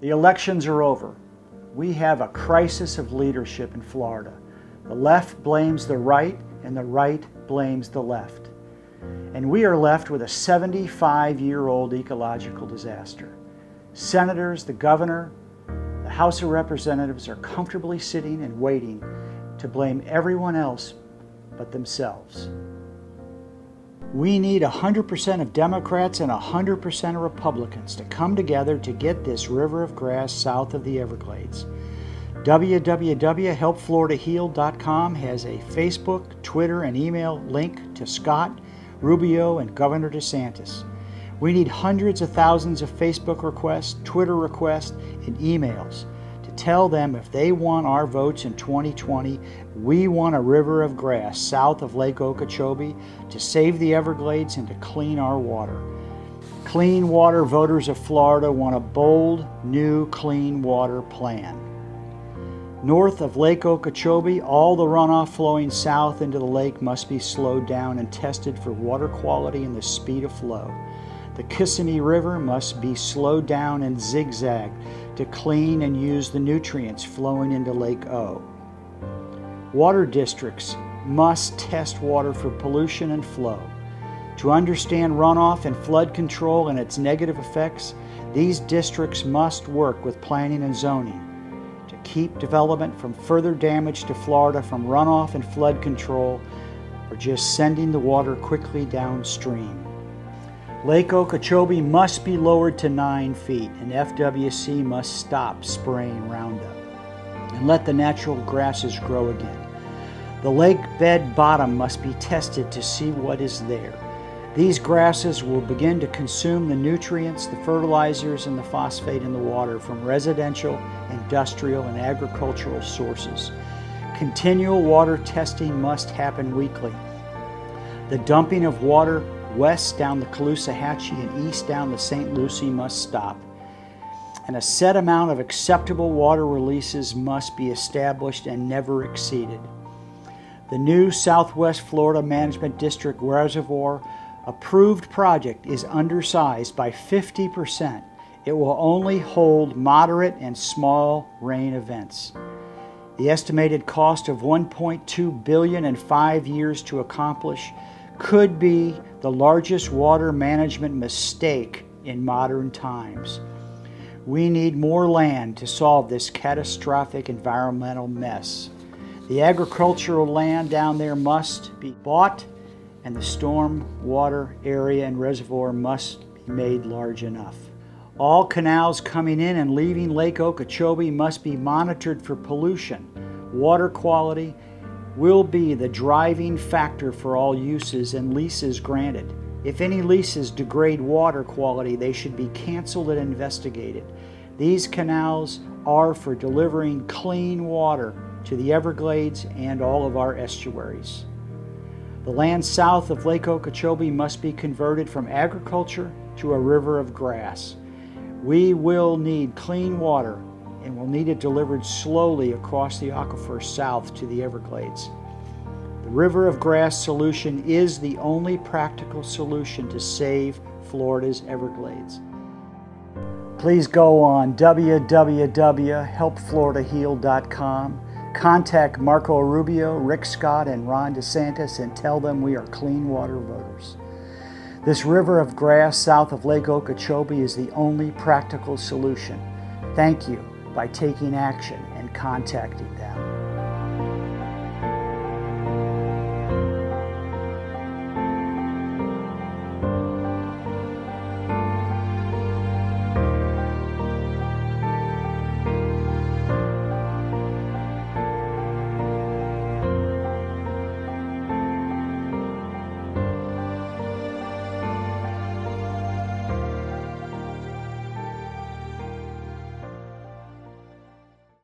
The elections are over. We have a crisis of leadership in Florida. The left blames the right, and the right blames the left. And we are left with a 75-year-old ecological disaster. Senators, the governor, the House of Representatives are comfortably sitting and waiting to blame everyone else but themselves. We need 100% of Democrats and 100% of Republicans to come together to get this river of grass south of the Everglades. www.helpfloridaheal.com has a Facebook, Twitter, and email link to Scott, Rubio, and Governor DeSantis. We need hundreds of thousands of Facebook requests, Twitter requests, and emails to tell them if they want our votes in 2020, we want a river of grass south of Lake Okeechobee to save the Everglades and to clean our water. Clean water voters of Florida want a bold, new clean water plan. North of Lake Okeechobee, all the runoff flowing south into the lake must be slowed down and tested for water quality and the speed of flow. The Kissimmee River must be slowed down and zigzagged to clean and use the nutrients flowing into Lake O. Water districts must test water for pollution and flow. To understand runoff and flood control and its negative effects, these districts must work with planning and zoning to keep development from further damage to Florida from runoff and flood control or just sending the water quickly downstream. Lake Okeechobee must be lowered to 9 feet, and FWC must stop spraying Roundup and let the natural grasses grow again. The lake bed bottom must be tested to see what is there. These grasses will begin to consume the nutrients, the fertilizers, and the phosphate in the water from residential, industrial, and agricultural sources. Continual water testing must happen weekly. The dumping of water west down the Caloosahatchee and east down the St. Lucie must stop. And a set amount of acceptable water releases must be established and never exceeded. The new Southwest Florida Management District Reservoir approved project is undersized by 50%. It will only hold moderate and small rain events. The estimated cost of $1.2 billion in 5 years to accomplish could be the largest water management mistake in modern times. We need more land to solve this catastrophic environmental mess. The agricultural land down there must be bought, and the storm water area and reservoir must be made large enough. All canals coming in and leaving Lake Okeechobee must be monitored for pollution. Water quality will be the driving factor for all uses and leases granted. If any leases degrade water quality, they should be canceled and investigated. These canals are for delivering clean water to the Everglades and all of our estuaries. The land south of Lake Okeechobee must be converted from agriculture to a river of grass. We will need clean water and will need it delivered slowly across the aquifer south to the Everglades. The river of grass solution is the only practical solution to save Florida's Everglades. Please go on www.helpfloridaheal.com. Contact Marco Rubio, Rick Scott, and Ron DeSantis and tell them we are clean water voters. This river of grass south of Lake Okeechobee is the only practical solution. Thank you by taking action and contacting them.